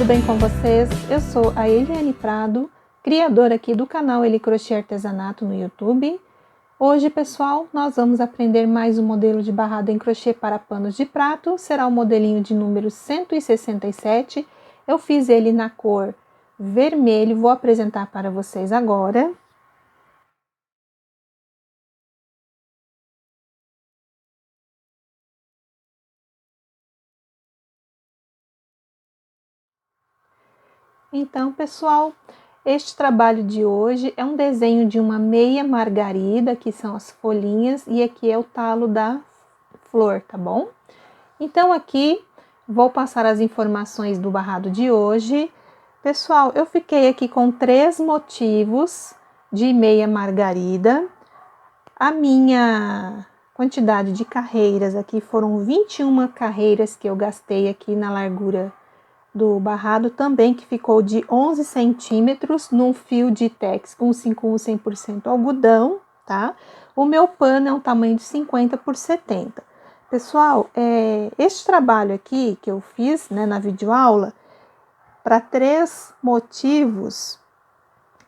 bem com vocês? Eu sou a Eliane Prado, criadora aqui do canal Eli Crochê Artesanato no YouTube. Hoje, pessoal, nós vamos aprender mais um modelo de barrado em crochê para panos de prato. Será o modelinho de número 167. Eu fiz ele na cor vermelho, vou apresentar para vocês agora. Então, pessoal, este trabalho de hoje é um desenho de uma meia margarida, que são as folhinhas, e aqui é o talo da flor, tá bom? Então, aqui vou passar as informações do barrado de hoje. Pessoal, eu fiquei aqui com 3 motivos de meia margarida. A minha quantidade de carreiras aqui foram 21 carreiras que eu gastei aqui na largura do barrado também, que ficou de 11 centímetros num fio de tex 151 100% algodão, tá? O meu pano é um tamanho de 50 por 70. Pessoal, este trabalho aqui que eu fiz, né, na videoaula, para 3 motivos,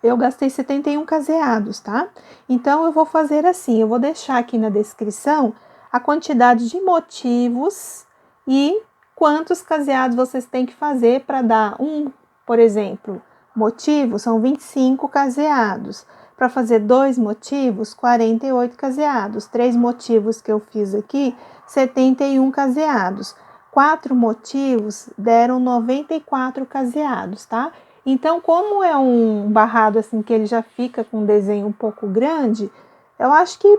eu gastei 71 caseados, tá? Então, eu vou fazer assim, eu vou deixar aqui na descrição a quantidade de motivos e quantos caseados vocês têm que fazer para dar por exemplo, motivo são 25 caseados. Para fazer 2 motivos, 48 caseados. 3 motivos que eu fiz aqui, 71 caseados. 4 motivos deram 94 caseados, tá? Então, como é um barrado assim que ele já fica com um desenho um pouco grande, eu acho que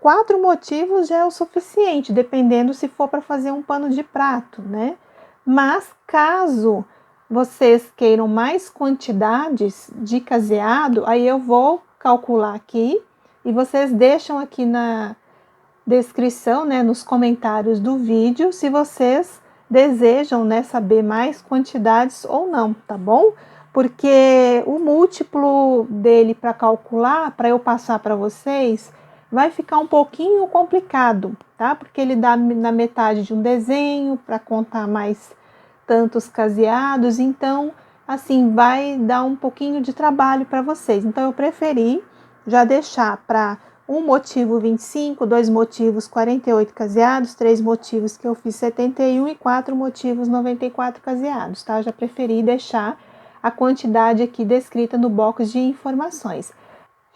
4 motivos já é o suficiente, dependendo se for para fazer um pano de prato, né? Mas caso vocês queiram mais quantidades de caseado, aí eu vou calcular aqui e vocês deixam aqui na descrição, né, nos comentários do vídeo, se vocês desejam, né, saber mais quantidades ou não, tá bom? Porque o múltiplo dele para calcular, para eu passar para vocês, vai ficar um pouquinho complicado, tá? Porque ele dá na metade de um desenho para contar mais tantos caseados, então, assim, vai dar um pouquinho de trabalho para vocês. Então, eu preferi já deixar para um motivo 25, 2 motivos 48 caseados, 3 motivos que eu fiz 71 e 4 motivos 94 caseados, tá? Eu já preferi deixar a quantidade aqui descrita no box de informações.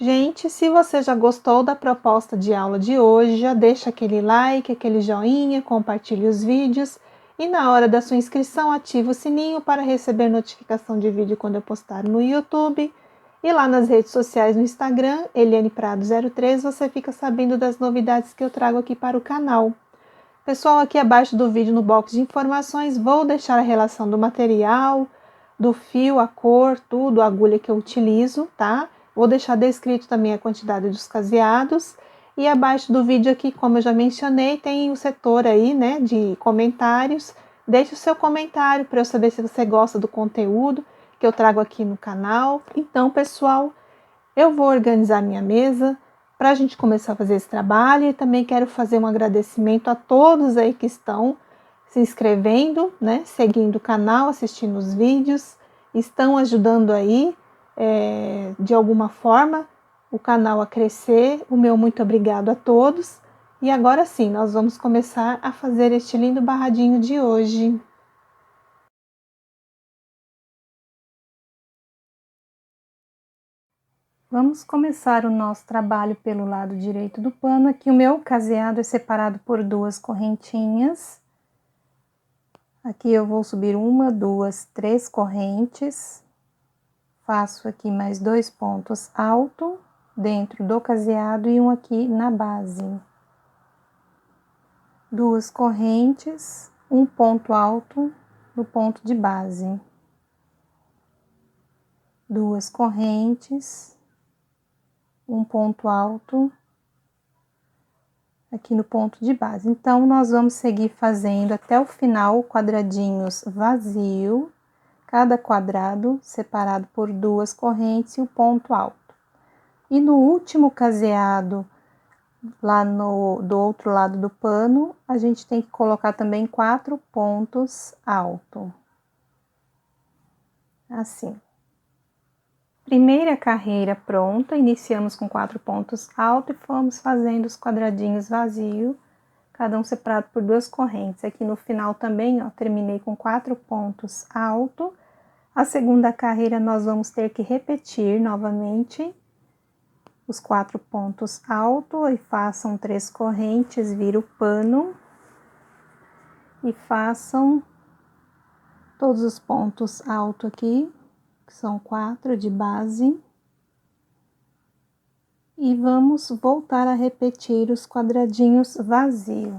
Gente, se você já gostou da proposta de aula de hoje, já deixa aquele like, aquele joinha, compartilhe os vídeos e na hora da sua inscrição ativa o sininho para receber notificação de vídeo quando eu postar no YouTube. E lá nas redes sociais, no Instagram, Eliane Prado 03, você fica sabendo das novidades que eu trago aqui para o canal. Pessoal, aqui abaixo do vídeo, no box de informações, vou deixar a relação do material, do fio, a cor, tudo, a agulha que eu utilizo, tá? Vou deixar descrito também a quantidade dos caseados. E abaixo do vídeo aqui, como eu já mencionei, tem o setor aí, né, de comentários. Deixe o seu comentário para eu saber se você gosta do conteúdo que eu trago aqui no canal. Então, pessoal, eu vou organizar minha mesa para a gente começar a fazer esse trabalho e também quero fazer um agradecimento a todos aí que estão se inscrevendo, né, seguindo o canal, assistindo os vídeos, estão ajudando aí de alguma forma o canal a crescer. O meu muito obrigado a todos. E agora sim, nós vamos começar a fazer este lindo barradinho de hoje. Vamos começar o nosso trabalho pelo lado direito do pano. Aqui o meu caseado é separado por 2 correntinhas. Aqui eu vou subir 1, 2, 3 correntes. Faço aqui mais 2 pontos altos dentro do caseado e um aqui na base. 2 correntes, um ponto alto no ponto de base. 2 correntes, um ponto alto aqui no ponto de base. Então, nós vamos seguir fazendo até o final quadradinhos vazio, cada quadrado separado por 2 correntes e o ponto alto. E no último caseado, lá do outro lado do pano, a gente tem que colocar também 4 pontos altos. assim. Primeira carreira pronta, iniciamos com 4 pontos altos e fomos fazendo os quadradinhos vazios, cada um separado por 2 correntes. Aqui no final também, ó, terminei com 4 pontos altos. A segunda carreira nós vamos ter que repetir novamente os 4 pontos altos e façam 3 correntes, vira o pano e façam todos os pontos altos aqui, que são 4 de base. E vamos voltar a repetir os quadradinhos vazios,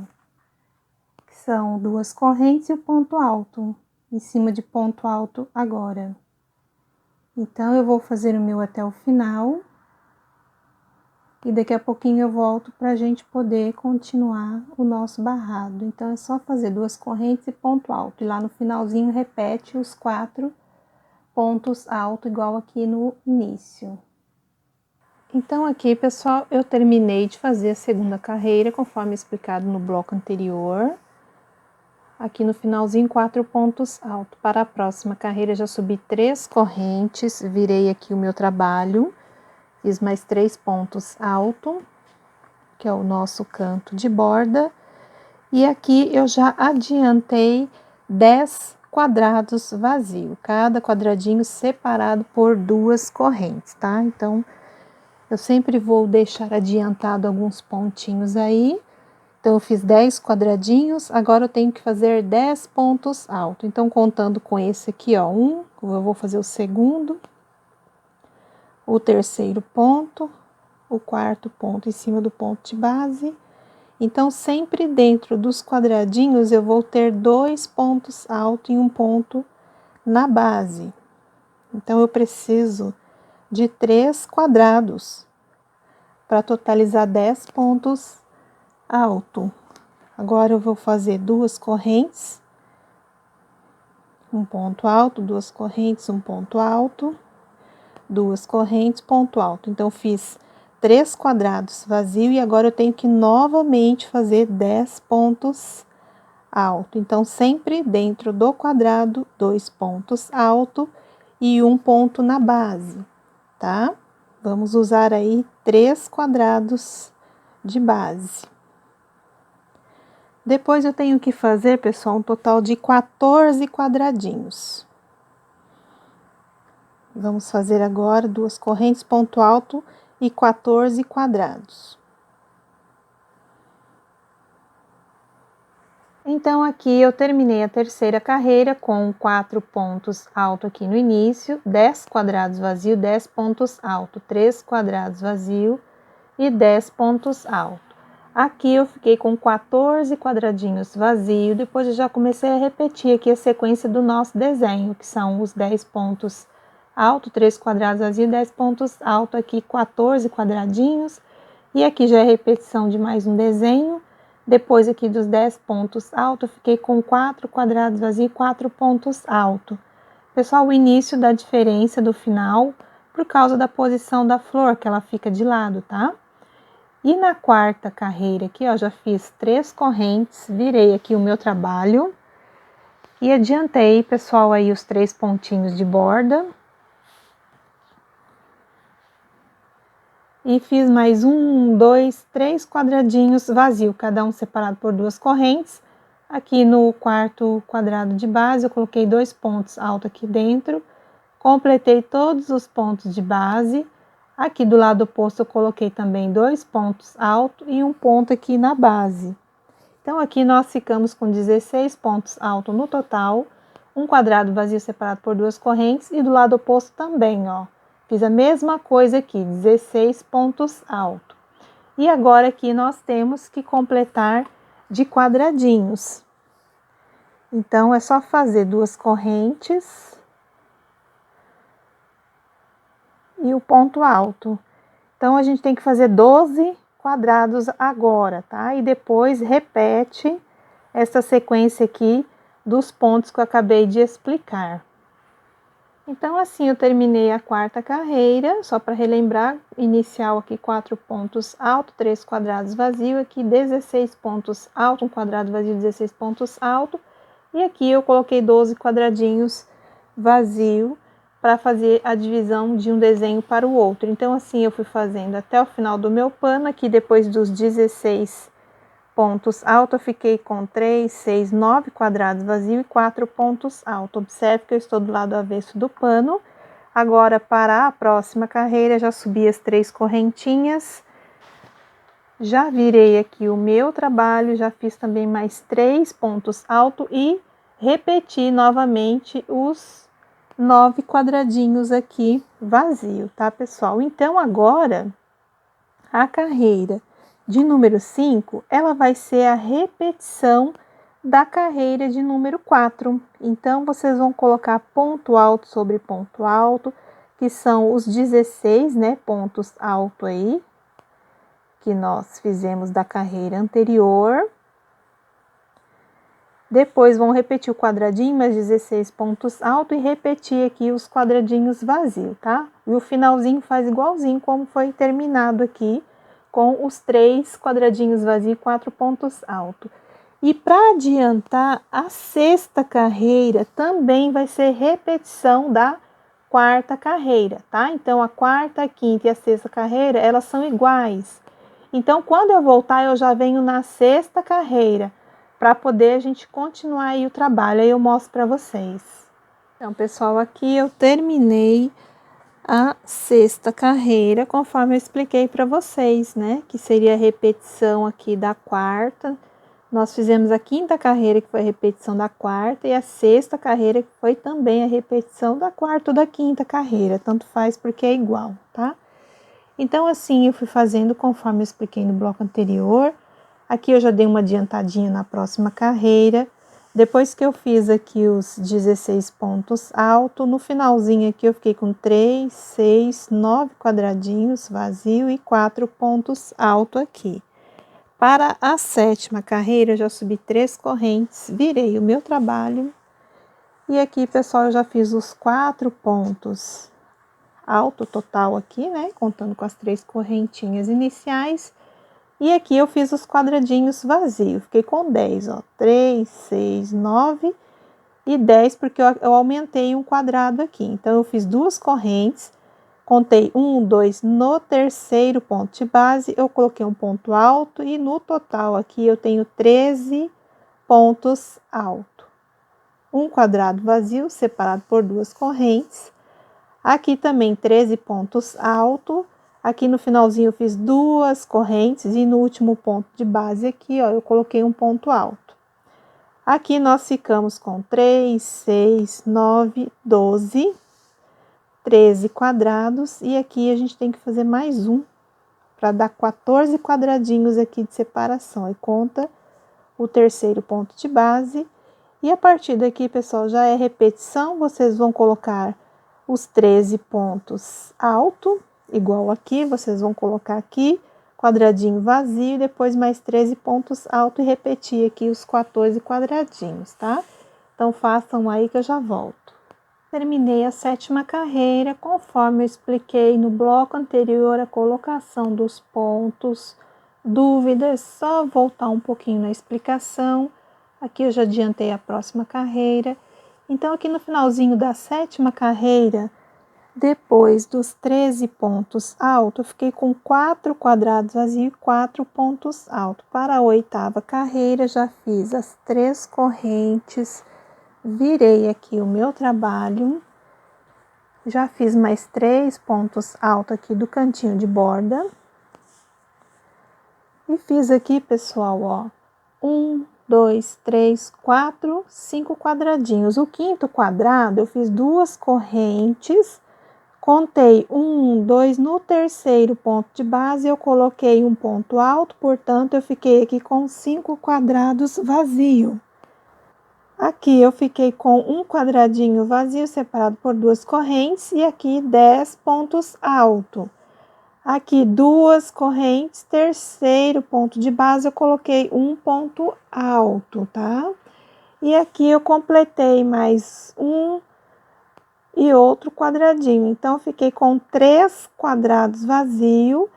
que são 2 correntes e o ponto alto, em cima de ponto alto agora. Então, eu vou fazer o meu até o final. E daqui a pouquinho eu volto para a gente poder continuar o nosso barrado. Então, é só fazer 2 correntes e ponto alto. E lá no finalzinho, repete os 4 pontos altos, igual aqui no início. Então, aqui, pessoal, eu terminei de fazer a segunda carreira, conforme explicado no bloco anterior. Aqui no finalzinho, 4 pontos altos. Para a próxima carreira, já subi 3 correntes, virei aqui o meu trabalho. Fiz mais 3 pontos altos, que é o nosso canto de borda. E aqui eu já adiantei 10 quadrados vazios, cada quadradinho separado por 2 correntes, tá? Então, eu sempre vou deixar adiantado alguns pontinhos aí. Então, eu fiz 10 quadradinhos, agora eu tenho que fazer 10 pontos altos. Então, contando com esse aqui, ó, eu vou fazer o segundo, o terceiro ponto, o quarto ponto em cima do ponto de base. Então, sempre dentro dos quadradinhos, eu vou ter 2 pontos altos e um ponto na base. Então, eu preciso de 3 quadrados para totalizar 10 pontos altos. Agora, eu vou fazer 2 correntes, um ponto alto, 2 correntes, um ponto alto, 2 correntes, ponto alto. Então, fiz 3 quadrados vazios e agora eu tenho que novamente fazer 10 pontos altos. Então, sempre dentro do quadrado, 2 pontos altos e um ponto na base, tá? Vamos usar aí 3 quadrados de base. Depois eu tenho que fazer, pessoal, um total de 14 quadradinhos. Vamos fazer agora 2 correntes, ponto alto e 14 quadrados. Então, aqui eu terminei a terceira carreira com 4 pontos altos aqui no início, 10 quadrados vazios, 10 pontos altos, 3 quadrados vazios e 10 pontos altos. Aqui eu fiquei com 14 quadradinhos vazios, depois eu já comecei a repetir aqui a sequência do nosso desenho, que são os 10 pontos altos, 3 quadrados vazios, 10 pontos altos, aqui 14 quadradinhos, e aqui já é repetição de mais um desenho. Depois aqui dos 10 pontos altos, eu fiquei com 4 quadrados vazios e 4 pontos altos. Pessoal, o início da diferença do final, por causa da posição da flor, que ela fica de lado, tá? E na quarta carreira aqui, ó, já fiz 3 correntes, virei aqui o meu trabalho. E adiantei, pessoal, aí os 3 pontinhos de borda. E fiz mais 1, 2, 3 quadradinhos vazios, cada um separado por 2 correntes. Aqui no quarto quadrado de base, eu coloquei 2 pontos altos aqui dentro, completei todos os pontos de base. Aqui do lado oposto, eu coloquei também 2 pontos altos e um ponto aqui na base. Então, aqui nós ficamos com 16 pontos altos no total, um quadrado vazio separado por 2 correntes e do lado oposto também, ó. Fiz a mesma coisa aqui, 16 pontos altos. E agora aqui nós temos que completar de quadradinhos. Então, é só fazer 2 correntes e o ponto alto. Então, a gente tem que fazer 12 quadrados agora, tá? E depois repete essa sequência aqui dos pontos que eu acabei de explicar. Então, assim, eu terminei a quarta carreira, só para relembrar, inicial aqui 4 pontos altos, 3 quadrados vazios, aqui 16 pontos altos, um quadrado vazio, 16 pontos altos, e aqui eu coloquei 12 quadradinhos vazio para fazer a divisão de um desenho para o outro. Então, assim, eu fui fazendo até o final do meu pano. Aqui, depois dos 16 pontos altos, eu fiquei com 3, 6, 9 quadrados vazios e 4 pontos altos. Observe que eu estou do lado avesso do pano. Agora, para a próxima carreira, já subi as 3 correntinhas. Já virei aqui o meu trabalho, já fiz também mais 3 pontos altos e repeti novamente os 9 quadradinhos aqui vazio, tá, pessoal? Então, agora, a carreira de número 5, ela vai ser a repetição da carreira de número 4. Então, vocês vão colocar ponto alto sobre ponto alto, que são os 16, né, pontos altos aí, que nós fizemos da carreira anterior. Depois, vão repetir o quadradinho, mais 16 pontos altos, e repetir aqui os quadradinhos vazios, tá? E o finalzinho faz igualzinho como foi terminado aqui, com os 3 quadradinhos vazios e 4 pontos altos. E para adiantar, a 6ª carreira também vai ser repetição da 4ª carreira, tá? Então, a 4ª, a 5ª e a 6ª carreira, elas são iguais. Então, quando eu voltar, eu já venho na 6ª carreira, para poder a gente continuar aí o trabalho. Aí eu mostro para vocês. Então, pessoal, aqui eu terminei a 6ª carreira, conforme eu expliquei para vocês, né? Que seria a repetição aqui da 4ª. Nós fizemos a 5ª carreira, que foi a repetição da 4ª, e a 6ª carreira, que foi também a repetição da 4ª ou da 5ª carreira. Tanto faz porque é igual, tá? Então, assim, eu fui fazendo conforme eu expliquei no bloco anterior. Aqui eu já dei uma adiantadinha na próxima carreira. Depois que eu fiz aqui os 16 pontos altos, no finalzinho aqui eu fiquei com 3, 6, 9 quadradinhos vazio e 4 pontos altos aqui. Para a 7ª carreira, eu já subi 3 correntes, virei o meu trabalho. E aqui, pessoal, eu já fiz os 4 pontos alto total aqui, né? Contando com as 3 correntinhas iniciais. E aqui eu fiz os quadradinhos vazios, fiquei com 10, ó, 3, 6, 9 e 10, porque eu aumentei um quadrado aqui. Então, eu fiz 2 correntes, contei 1, 2, no terceiro ponto de base, eu coloquei um ponto alto e no total aqui eu tenho 13 pontos altos. Um quadrado vazio separado por 2 correntes. Aqui também 13 pontos altos. Aqui no finalzinho eu fiz 2 correntes e no último ponto de base aqui, ó, eu coloquei um ponto alto. Aqui nós ficamos com 3, 6, 9, 12, 13 quadrados e aqui a gente tem que fazer mais um para dar 14 quadradinhos aqui de separação. E conta o terceiro ponto de base. E a partir daqui, pessoal, já é repetição, vocês vão colocar os 13 pontos altos. Igual aqui, vocês vão colocar aqui, quadradinho vazio, depois mais 13 pontos altos e repetir aqui os 14 quadradinhos, tá? Então, façam aí que eu já volto. Terminei a 7ª carreira, conforme eu expliquei no bloco anterior, a colocação dos pontos. Dúvidas, só voltar um pouquinho na explicação. Aqui eu já adiantei a próxima carreira. Então, aqui no finalzinho da 7ª carreira, depois dos 13 pontos altos, eu fiquei com 4 quadrados vazios e 4 pontos altos. Para a 8ª carreira, já fiz as 3 correntes, virei aqui o meu trabalho, já fiz mais 3 pontos altos aqui do cantinho de borda. E fiz aqui, pessoal, ó, 1, 2, 3, 4, 5 quadradinhos. O 5º quadrado, eu fiz 2 correntes, contei 1, 2, no terceiro ponto de base eu coloquei um ponto alto, portanto eu fiquei aqui com 5 quadrados vazio. Aqui eu fiquei com um quadradinho vazio separado por 2 correntes e aqui 10 pontos altos. Aqui 2 correntes, terceiro ponto de base eu coloquei um ponto alto, tá? E aqui eu completei mais um e outro quadradinho. Então, eu fiquei com 3 quadrados vazios.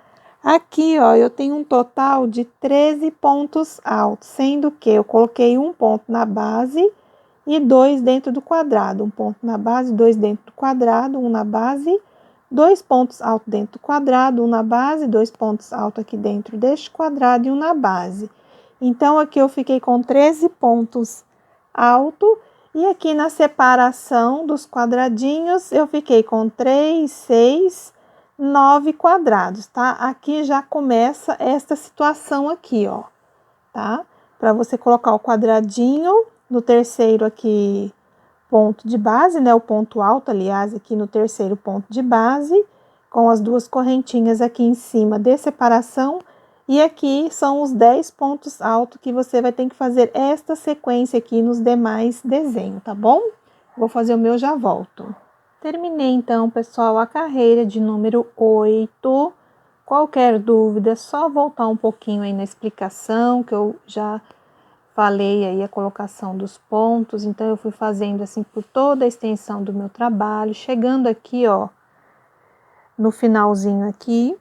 Aqui, ó, eu tenho um total de 13 pontos altos, sendo que eu coloquei um ponto na base e 2 dentro do quadrado, um ponto na base, 2 dentro do quadrado, um na base, 2 pontos altos dentro do quadrado, um na base, 2 pontos altos aqui dentro deste quadrado e um na base. Então, aqui eu fiquei com 13 pontos altos, e aqui na separação dos quadradinhos, eu fiquei com 3, 6, 9 quadrados, tá? Aqui já começa esta situação aqui, ó, tá? Para você colocar o quadradinho no terceiro aqui ponto de base, né? O ponto alto, aliás, aqui no terceiro ponto de base, com as duas correntinhas aqui em cima de separação. E aqui são os 10 pontos altos que você vai ter que fazer esta sequência aqui nos demais desenhos, tá bom? Vou fazer o meu, já volto. Terminei então, pessoal, a carreira de número 8. Qualquer dúvida, é só voltar um pouquinho aí na explicação, que eu já falei aí a colocação dos pontos. Então, eu fui fazendo assim por toda a extensão do meu trabalho, chegando aqui, ó, no finalzinho aqui.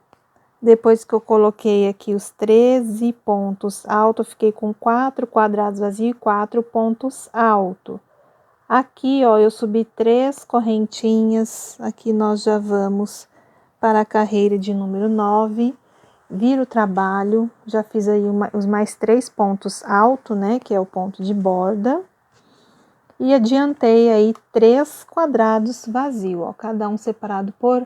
Depois que eu coloquei aqui os 13 pontos altos, eu fiquei com 4 quadrados vazios e 4 pontos altos. Aqui, ó, eu subi 3 correntinhas. Aqui nós já vamos para a carreira de número 9. Viro o trabalho, já fiz aí os mais 3 pontos altos, né, que é o ponto de borda. E adiantei aí 3 quadrados vazios, ó, cada um separado por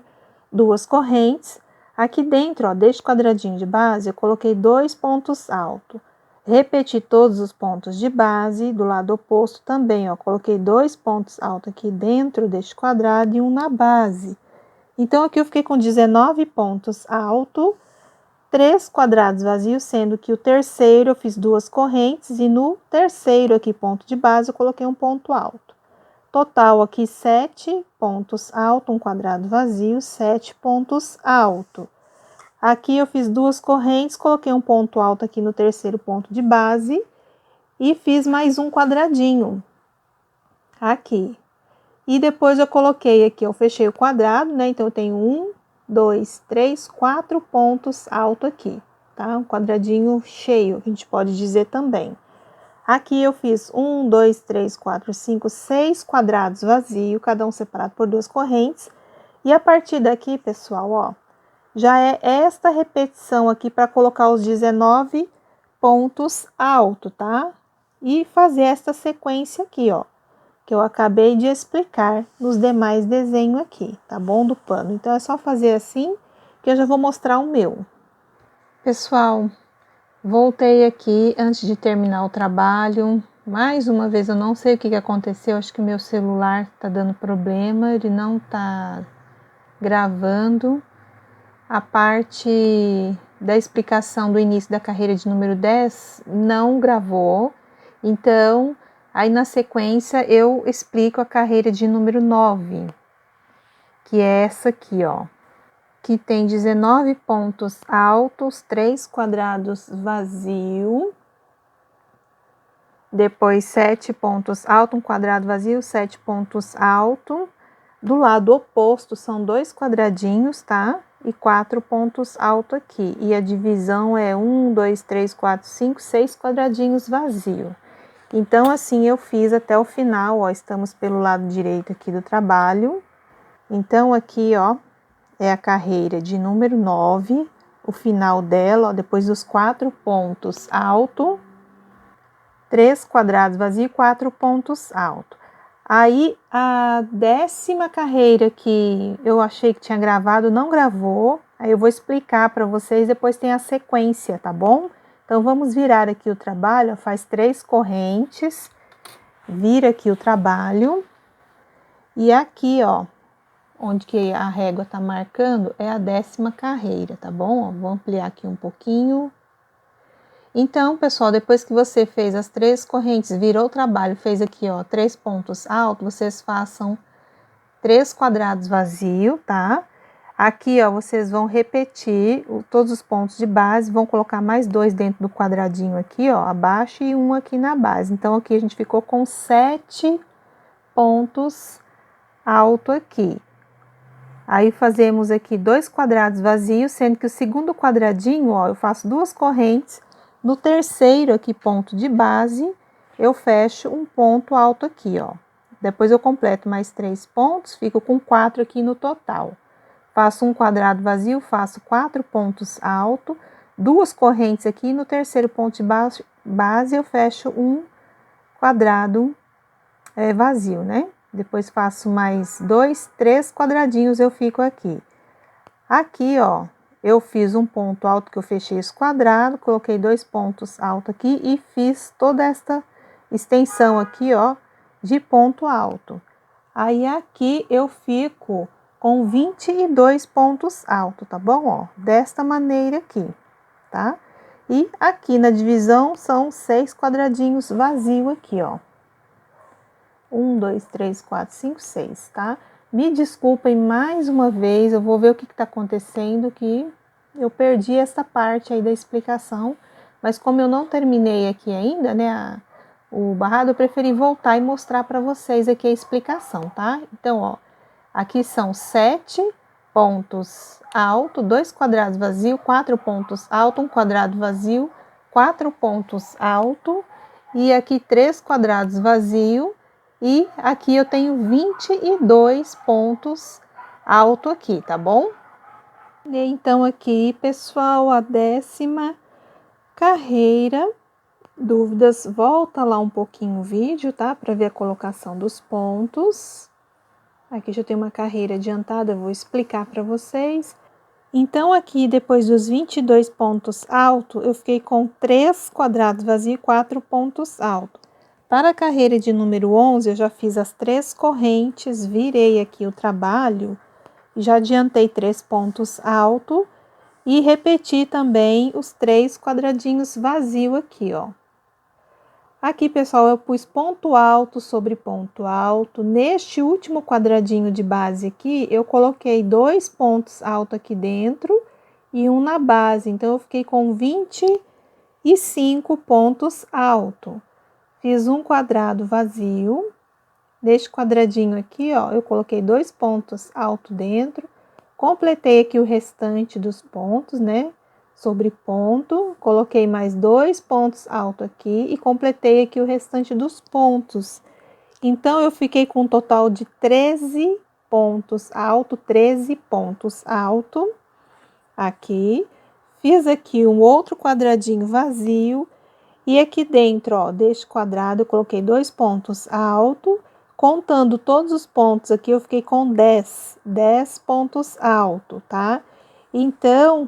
2 correntes. Aqui dentro, ó, deste quadradinho de base, eu coloquei 2 pontos altos. Repeti todos os pontos de base, do lado oposto também, ó, coloquei 2 pontos altos aqui dentro deste quadrado e um na base. Então, aqui eu fiquei com 19 pontos altos, 3 quadrados vazios, sendo que o terceiro eu fiz 2 correntes e no terceiro aqui ponto de base eu coloquei um ponto alto. Total aqui 7 pontos altos, um quadrado vazio, 7 pontos altos. Aqui eu fiz 2 correntes, coloquei um ponto alto aqui no terceiro ponto de base e fiz mais um quadradinho aqui. E depois eu coloquei aqui, eu fechei o quadrado, né? Então, eu tenho 1, 2, 3, 4 pontos altos aqui, tá? Um quadradinho cheio, que a gente pode dizer também. Aqui eu fiz 1, 2, 3, 4, 5, 6 quadrados vazios, cada um separado por 2 correntes. E a partir daqui, pessoal, ó, já é esta repetição aqui para colocar os 19 pontos altos, tá? E fazer esta sequência aqui, ó, que eu acabei de explicar nos demais desenhos aqui, tá bom? Do pano. Então, é só fazer assim, que eu já vou mostrar o meu. Pessoal, voltei aqui antes de terminar o trabalho. Mais uma vez, eu não sei o que aconteceu, acho que meu celular tá dando problema, ele não tá gravando. A parte da explicação do início da carreira de número 10 não gravou, então, aí na sequência eu explico a carreira de número 9, que é essa aqui, ó, que tem 19 pontos altos, 3 quadrados vazio, depois 7 pontos altos, um quadrado vazio, 7 pontos altos. Do lado oposto são 2 quadradinhos, tá? E 4 pontos altos aqui. E a divisão é 1, 2, 3, 4, 5, 6 quadradinhos vazios. Então, assim eu fiz até o final, ó. Estamos pelo lado direito aqui do trabalho. Então, aqui, ó, é a carreira de número 9. O final dela, ó, depois dos 4 pontos altos, 3 quadrados vazios e 4 pontos altos. Aí, a 10ª carreira que eu achei que tinha gravado, não gravou. Aí eu vou explicar para vocês, depois tem a sequência, tá bom? Então, vamos virar aqui o trabalho, ó, faz 3 correntes, vira aqui o trabalho. E aqui, ó, onde que a régua tá marcando, é a 10ª carreira, tá bom? Ó, vou ampliar aqui um pouquinho. Então, pessoal, depois que você fez as 3 correntes, virou o trabalho, fez aqui, ó, 3 pontos altos, vocês façam 3 quadrados vazios, tá? Aqui, ó, vocês vão repetir todos os pontos de base, vão colocar mais 2 dentro do quadradinho aqui, ó, abaixo e 1 aqui na base. Então, aqui a gente ficou com 7 pontos altos aqui. Aí, fazemos aqui 2 quadrados vazios, sendo que o segundo quadradinho, ó, eu faço 2 correntes. No terceiro aqui, ponto de base, eu fecho um ponto alto aqui, ó. Depois eu completo mais 3 pontos, fico com 4 aqui no total. Faço um quadrado vazio, faço 4 pontos altos, 2 correntes aqui, no terceiro ponto de base eu fecho um quadrado vazio, né? Depois faço mais 2, 3 quadradinhos, eu fico aqui. Aqui, ó, eu fiz um ponto alto que eu fechei esse quadrado, coloquei 2 pontos altos aqui e fiz toda esta extensão aqui, ó, de ponto alto. Aí aqui eu fico com 22 pontos altos, tá bom? Ó, desta maneira aqui, tá? E aqui na divisão são 6 quadradinhos vazios aqui, ó. 1, 2, 3, 4, 5, 6, tá? Me desculpem mais uma vez, eu vou ver o que tá acontecendo, que eu perdi essa parte aí da explicação, mas como eu não terminei aqui ainda, né, o barrado, eu preferi voltar e mostrar para vocês aqui a explicação, tá? Então, ó, aqui são 7 pontos altos, 2 quadrados vazios, 4 pontos altos, um quadrado vazio, 4 pontos altos, e aqui 3 quadrados vazios, e aqui eu tenho 22 pontos altos aqui, tá bom? E então aqui, pessoal, a 10ª carreira. Dúvidas, volta lá um pouquinho o vídeo, tá? Para ver a colocação dos pontos. Aqui já tem uma carreira adiantada, eu vou explicar para vocês. Então, aqui, depois dos 22 pontos altos, eu fiquei com 3 quadrados vazios e 4 pontos altos. Para a carreira de número 11, eu já fiz as 3 correntes, virei aqui o trabalho, já adiantei 3 pontos altos e repeti também os 3 quadradinhos vazios aqui, ó. Aqui, pessoal, eu pus ponto alto sobre ponto alto. Neste último quadradinho de base aqui, eu coloquei 2 pontos altos aqui dentro e um na base. Então, eu fiquei com 25 pontos altos. Fiz um quadrado vazio. Neste quadradinho aqui, ó, eu coloquei 2 pontos altos dentro. Completei aqui o restante dos pontos, né? Sobre ponto, coloquei mais 2 pontos altos aqui e completei aqui o restante dos pontos. Então, eu fiquei com um total de 13 pontos altos, 13 pontos altos aqui. Fiz aqui um outro quadradinho vazio e aqui dentro, ó, deste quadrado, eu coloquei 2 pontos altos. Contando todos os pontos aqui, eu fiquei com 10 pontos altos, tá? Então,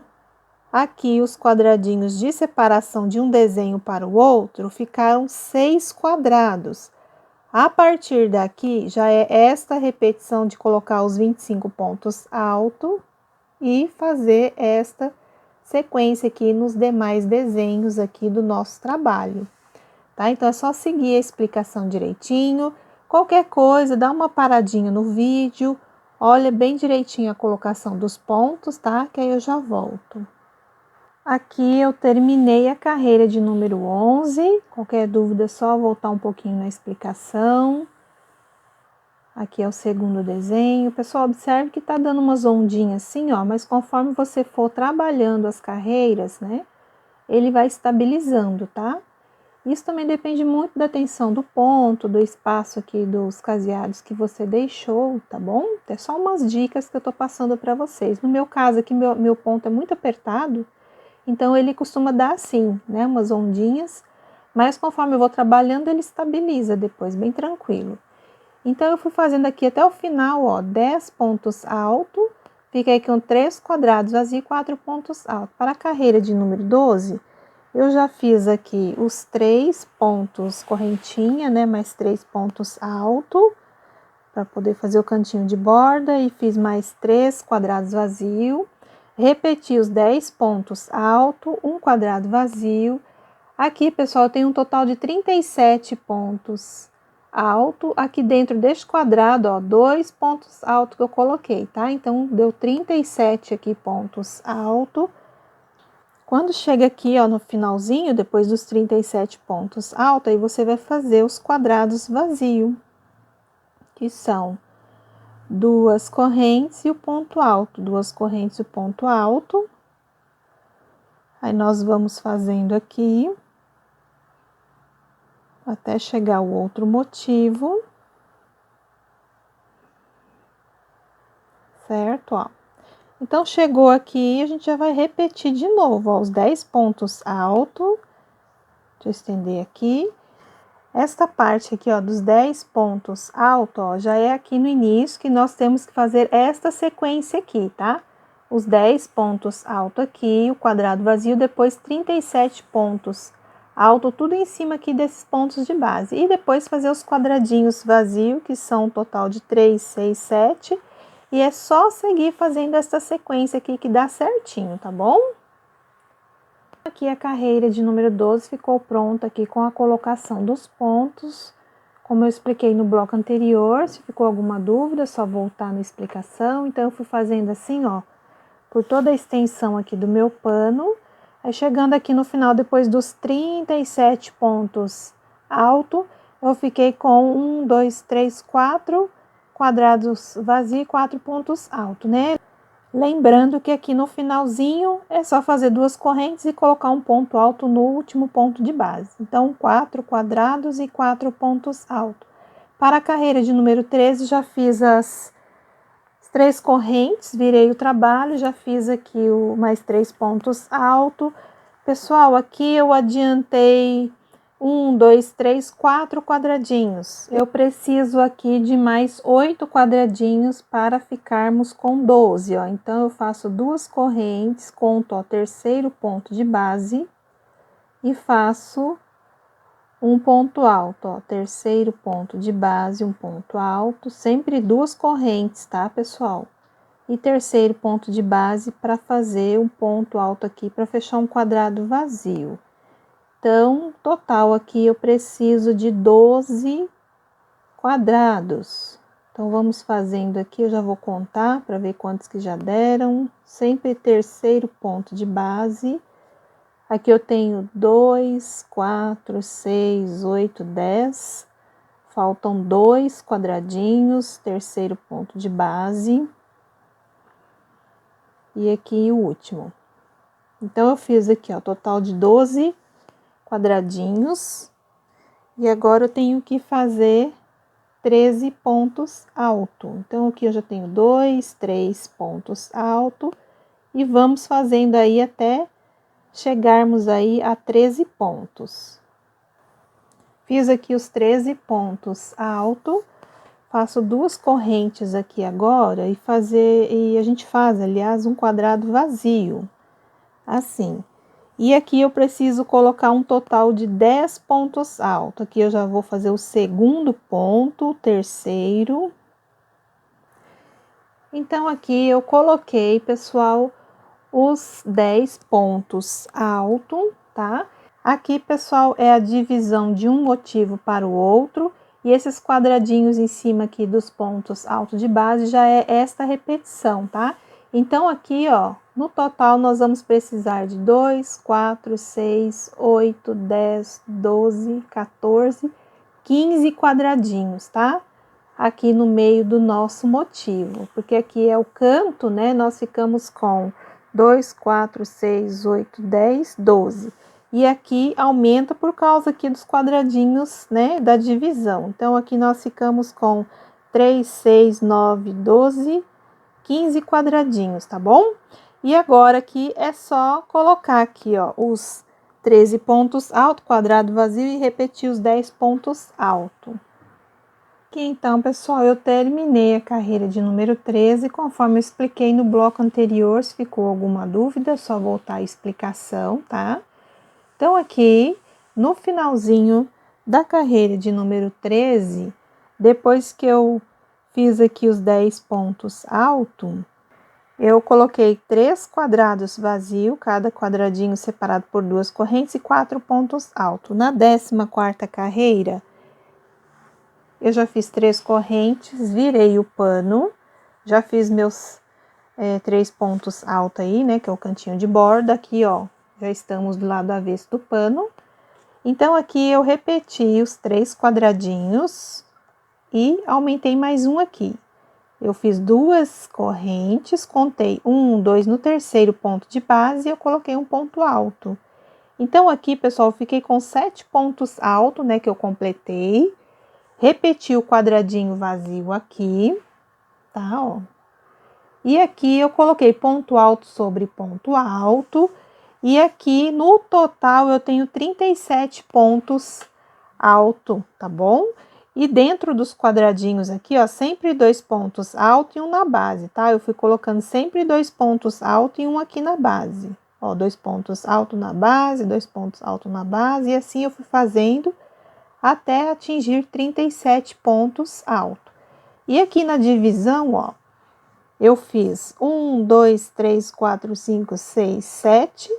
aqui os quadradinhos de separação de um desenho para o outro ficaram 6 quadrados. A partir daqui, já é esta repetição de colocar os 25 pontos altos e fazer esta sequência aqui nos demais desenhos aqui do nosso trabalho, tá? Então, é só seguir a explicação direitinho. Qualquer coisa, dá uma paradinha no vídeo, olha bem direitinho a colocação dos pontos, tá? Que aí eu já volto. Aqui eu terminei a carreira de número 11, qualquer dúvida é só voltar um pouquinho na explicação. Aqui é o segundo desenho. Pessoal, observe que tá dando umas ondinhas assim, ó, mas conforme você for trabalhando as carreiras, né, ele vai estabilizando, tá? Isso também depende muito da tensão do ponto, do espaço aqui dos caseados que você deixou, tá bom? É só umas dicas que eu tô passando para vocês. No meu caso aqui, meu ponto é muito apertado, então ele costuma dar assim, né, umas ondinhas, mas conforme eu vou trabalhando, ele estabiliza depois, bem tranquilo. Então, eu fui fazendo aqui até o final, ó, 10 pontos altos, fiquei com 3 quadrados vazios e 4 pontos altos. Para a carreira de número 12, eu já fiz aqui os 3 pontos correntinha, né, mais 3 pontos altos, para poder fazer o cantinho de borda, e fiz mais 3 quadrados vazios. Repeti os 10 pontos altos, um quadrado vazio. Aqui, pessoal, eu tenho um total de 37 pontos alto. Aqui dentro deste quadrado, ó, 2 pontos altos que eu coloquei, tá? Então, deu 37 aqui pontos alto. Quando chega aqui, ó, no finalzinho, depois dos 37 pontos alto, aí você vai fazer os quadrados vazios, que são 2 correntes e o ponto alto, 2 correntes e o ponto alto. Aí, nós vamos fazendo aqui. até chegar o outro motivo. Certo, ó. Então, chegou aqui, a gente já vai repetir de novo, ó, os 10 pontos altos. Deixa eu estender aqui. Esta parte aqui, ó, dos 10 pontos altos, ó, já é aqui no início que nós temos que fazer esta sequência aqui, tá? Os 10 pontos altos aqui, o quadrado vazio, depois 37 pontos alto, tudo em cima aqui desses pontos de base. E depois fazer os quadradinhos vazios, que são um total de 3, 6, 7. E é só seguir fazendo essa sequência aqui que dá certinho, tá bom? Aqui a carreira de número 12 ficou pronta aqui com a colocação dos pontos. Como eu expliquei no bloco anterior, se ficou alguma dúvida, é só voltar na explicação. Então, eu fui fazendo assim, ó, por toda a extensão aqui do meu pano. Aí, chegando aqui no final, depois dos 37 pontos alto, eu fiquei com 1, 2, 3, 4 quadrados vazios e 4 pontos altos, né? Lembrando que aqui no finalzinho é só fazer 2 correntes e colocar um ponto alto no último ponto de base. Então, 4 quadrados e 4 pontos altos. Para a carreira de número 13, já fiz as 3 correntes, virei o trabalho, já fiz aqui mais 3 pontos altos. Pessoal, aqui eu adiantei 1, 2, 3, 4 quadradinhos. Eu preciso aqui de mais 8 quadradinhos para ficarmos com 12, ó. Então, eu faço 2 correntes, conto o terceiro ponto de base e faço um ponto alto, ó. Terceiro ponto de base, um ponto alto, sempre 2 correntes, tá, pessoal? E terceiro ponto de base para fazer um ponto alto aqui para fechar um quadrado vazio. Então, total aqui eu preciso de 12 quadrados. Então, vamos fazendo aqui, eu já vou contar para ver quantos que já deram. Sempre terceiro ponto de base. Aqui eu tenho 2, 4, 6, 8, 10. Faltam 2 quadradinhos, terceiro ponto de base. E aqui o último. Então, eu fiz aqui, ó, total de 12 quadradinhos, e agora eu tenho que fazer 13 pontos altos. Então, aqui eu já tenho 2, 3 pontos altos, e vamos fazendo aí até chegarmos aí a 13 pontos. Fiz aqui os 13 pontos altos, faço 2 correntes aqui agora, e a gente faz, aliás, um quadrado vazio, assim. E aqui eu preciso colocar um total de 10 pontos altos. Aqui eu já vou fazer o segundo ponto, o terceiro. Então, aqui eu coloquei, pessoal, os 10 pontos altos, tá? Aqui, pessoal, é a divisão de um motivo para o outro. E esses quadradinhos em cima aqui dos pontos altos de base já é esta repetição, tá? Então, aqui, ó, no total, nós vamos precisar de 2, 4, 6, 8, 10, 12, 14, 15 quadradinhos, tá? Aqui no meio do nosso motivo, porque aqui é o canto, né? Nós ficamos com 2, 4, 6, 8, 10, 12. E aqui aumenta por causa aqui dos quadradinhos, né? Da divisão. Então, aqui nós ficamos com 3, 6, 9, 12, 15 quadradinhos, tá bom? E agora aqui é só colocar aqui, ó, os 13 pontos alto, quadrado vazio e repetir os 10 pontos alto. Aqui então, pessoal, eu terminei a carreira de número 13, conforme eu expliquei no bloco anterior. Se ficou alguma dúvida, é só voltar a explicação, tá? Então, aqui, no finalzinho da carreira de número 13, depois que eu fiz aqui os 10 pontos alto, eu coloquei 3 quadrados vazios, cada quadradinho separado por 2 correntes e 4 pontos altos. Na 14ª carreira, eu já fiz 3 correntes, virei o pano, já fiz meus 3 pontos altos aí, né, que é o cantinho de borda. Aqui, ó, já estamos do lado avesso do pano. Então, aqui eu repeti os 3 quadradinhos e aumentei mais um aqui. Eu fiz 2 correntes, contei 1, 2 no terceiro ponto de base e eu coloquei um ponto alto. Então, aqui, pessoal, eu fiquei com 7 pontos altos, né, que eu completei. Repeti o quadradinho vazio aqui, tá, ó. E aqui eu coloquei ponto alto sobre ponto alto. E aqui, no total, eu tenho 37 pontos alto, tá bom? E dentro dos quadradinhos aqui, ó, sempre 2 pontos alto e um na base, tá? Eu fui colocando sempre 2 pontos alto e um aqui na base. Ó, 2 pontos alto na base, 2 pontos alto na base, e assim eu fui fazendo até atingir 37 pontos alto. E aqui na divisão, ó, eu fiz 1, 2, 3, 4, 5, 6, 7,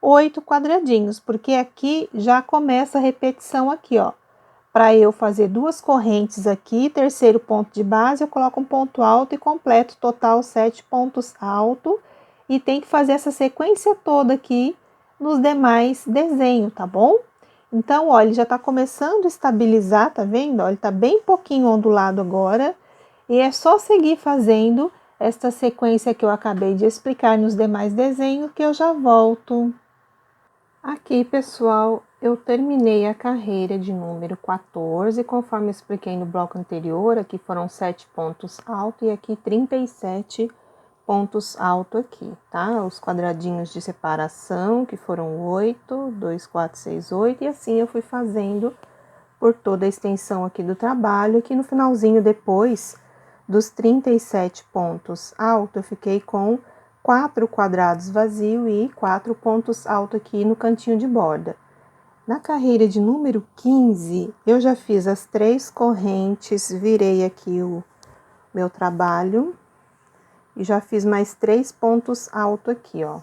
8 quadradinhos, porque aqui já começa a repetição aqui, ó. Para eu fazer 2 correntes aqui, terceiro ponto de base, eu coloco um ponto alto e completo total 7 pontos alto. E tem que fazer essa sequência toda aqui nos demais desenhos, tá bom? Então, ó, ele já tá começando a estabilizar, tá vendo? Ó, ele tá bem pouquinho ondulado agora. E é só seguir fazendo esta sequência que eu acabei de explicar nos demais desenhos que eu já volto. Aqui, pessoal, eu terminei a carreira de número 14, conforme eu expliquei no bloco anterior. Aqui foram 7 pontos altos e aqui 37 pontos altos aqui, tá? Os quadradinhos de separação, que foram 8, 2, 4, 6, 8, e assim eu fui fazendo por toda a extensão aqui do trabalho. Aqui no finalzinho, depois dos 37 pontos altos, eu fiquei com 4 quadrados vazios e 4 pontos altos aqui no cantinho de borda. Na carreira de número 15, eu já fiz as 3 correntes, virei aqui o meu trabalho e já fiz mais 3 pontos altos aqui, ó,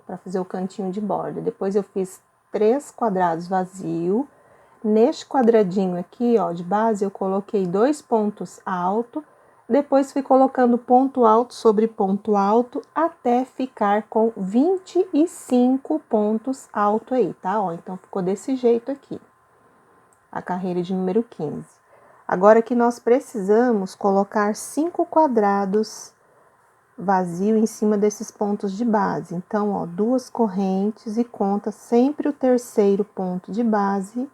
para fazer o cantinho de borda. Depois eu fiz 3 quadrados vazios. Neste quadradinho aqui, ó, de base, eu coloquei 2 pontos altos. Depois fui colocando ponto alto sobre ponto alto até ficar com 25 pontos altos aí, tá? Ó, então ficou desse jeito aqui, a carreira de número 15. Agora que nós precisamos colocar 5 quadrados vazio em cima desses pontos de base. Então, ó, 2 correntes e conta sempre o terceiro ponto de base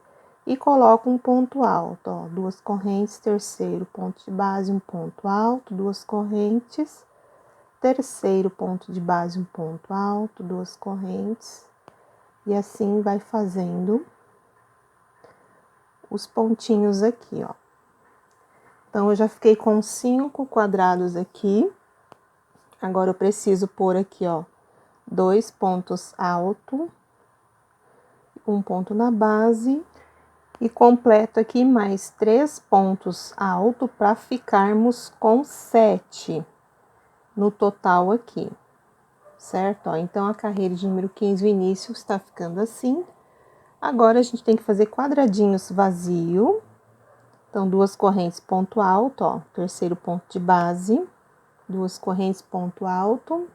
e coloco um ponto alto, ó, 2 correntes, terceiro ponto de base, um ponto alto, 2 correntes, terceiro ponto de base, um ponto alto, 2 correntes, e assim vai fazendo os pontinhos aqui, ó. Então, eu já fiquei com 5 quadrados aqui. Agora, eu preciso pôr aqui, ó, 2 pontos altos, um ponto na base. E completo aqui mais 3 pontos altos para ficarmos com 7 no total aqui, certo? Ó, então, a carreira de número 15, o início está ficando assim. Agora, a gente tem que fazer quadradinhos vazio. Então, 2 correntes, ponto alto, ó, terceiro ponto de base, 2 correntes, ponto alto.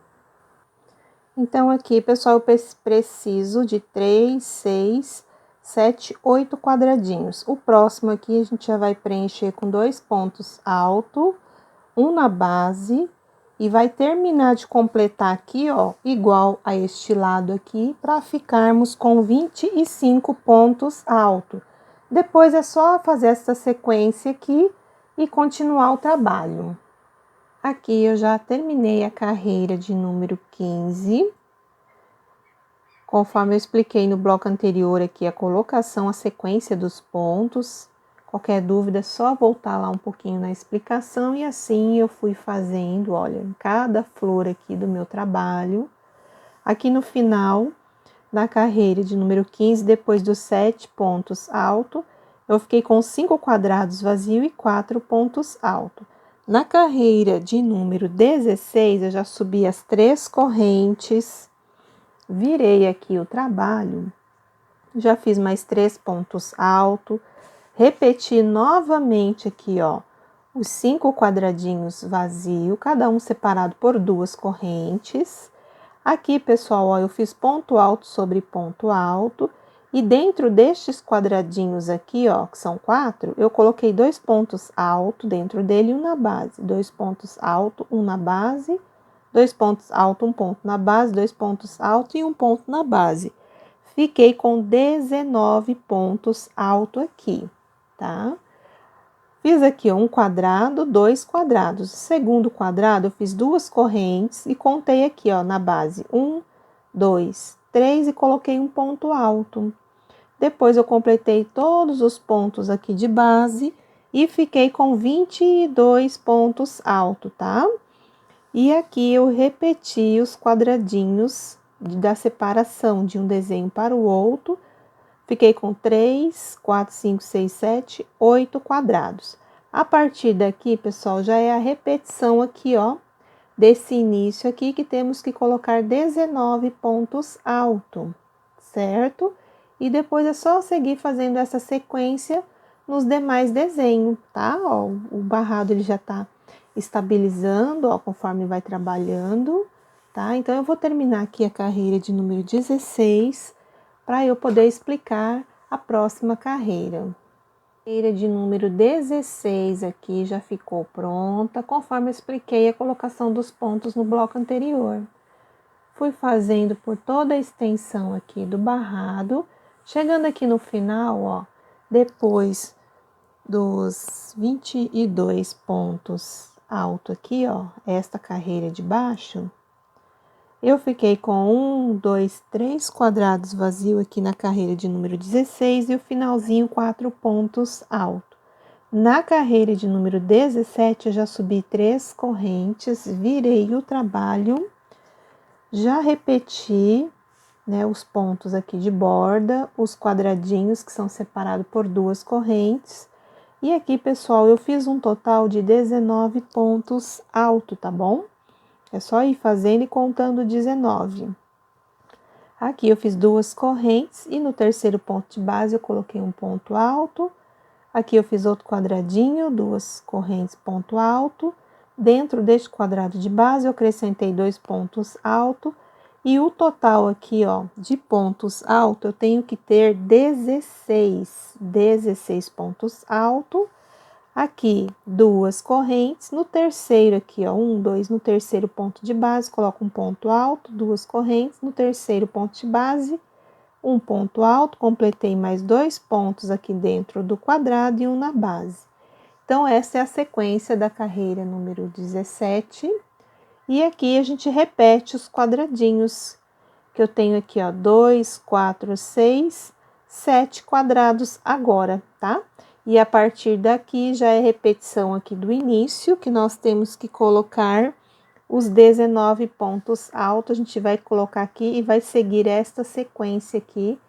Então, aqui, pessoal, eu preciso de 3, 6, 7, 8 quadradinhos. O próximo aqui a gente já vai preencher com 2 pontos altos, um na base, e vai terminar de completar aqui, ó, igual a este lado aqui, para ficarmos com 25 pontos altos. Depois é só fazer essa sequência aqui e continuar o trabalho. Aqui eu já terminei a carreira de número 15. Conforme eu expliquei no bloco anterior aqui, a colocação, a sequência dos pontos. Qualquer dúvida é só voltar lá um pouquinho na explicação. E assim eu fui fazendo, olha, em cada flor aqui do meu trabalho. Aqui no final da carreira de número 15, depois dos 7 pontos altos, eu fiquei com 5 quadrados vazios e 4 pontos altos. Na carreira de número 16, eu já subi as 3 correntes, virei aqui o trabalho, já fiz mais 3 pontos altos, repeti novamente aqui, ó, os 5 quadradinhos vazios, cada um separado por 2 correntes. Aqui, pessoal, ó, eu fiz ponto alto sobre ponto alto, e dentro destes quadradinhos aqui, ó, que são 4, eu coloquei 2 pontos altos dentro dele e um na base. 2 pontos altos, um na base, 2 pontos altos, um ponto na base, 2 pontos altos e um ponto na base. fiquei com 19 pontos alto aqui, tá? Fiz aqui um quadrado, 2 quadrados. O segundo quadrado, eu fiz 2 correntes e contei aqui, ó, na base, 1, 2, 3 e coloquei um ponto alto. Depois eu completei todos os pontos aqui de base e fiquei com 22 pontos alto, tá? E aqui eu repeti os quadradinhos da separação de um desenho para o outro. Fiquei com 3, 4, 5, 6, 7, 8 quadrados. A partir daqui, pessoal, já é a repetição aqui, ó, desse início aqui, que temos que colocar 19 pontos alto, certo? E depois é só seguir fazendo essa sequência nos demais desenhos, tá? Ó, o barrado ele já tá estabilizando, ó, conforme vai trabalhando, tá? Então, eu vou terminar aqui a carreira de número 16, para eu poder explicar a próxima carreira. A carreira de número 16 aqui já ficou pronta, conforme eu expliquei a colocação dos pontos no bloco anterior. Fui fazendo por toda a extensão aqui do barrado, chegando aqui no final, ó, depois dos 22 pontos alto aqui, ó, esta carreira de baixo, eu fiquei com 1, 2, 3 quadrados vazio aqui na carreira de número 16 e o finalzinho 4 pontos alto. Na carreira de número 17, eu já subi 3 correntes, virei o trabalho, já repeti, né, os pontos aqui de borda, os quadradinhos que são separados por 2 correntes. E aqui, pessoal, eu fiz um total de 19 pontos alto, tá bom? É só ir fazendo e contando 19. Aqui eu fiz 2 correntes e no terceiro ponto de base eu coloquei um ponto alto. Aqui eu fiz outro quadradinho, 2 correntes, ponto alto. Dentro deste quadrado de base eu acrescentei 2 pontos altos. E o total aqui, ó, de pontos altos, eu tenho que ter 16 pontos altos. Aqui, 2 correntes, no terceiro aqui, ó, 1, 2, no terceiro ponto de base, coloco um ponto alto, 2 correntes, no terceiro ponto de base, um ponto alto, completei mais 2 pontos aqui dentro do quadrado e um na base. Então, essa é a sequência da carreira número 17. E aqui a gente repete os quadradinhos, que eu tenho aqui, ó, 2, 4, 6, 7 quadrados agora, tá? E a partir daqui já é repetição aqui do início, que nós temos que colocar os 19 pontos altos. A gente vai colocar aqui e vai seguir esta sequência aqui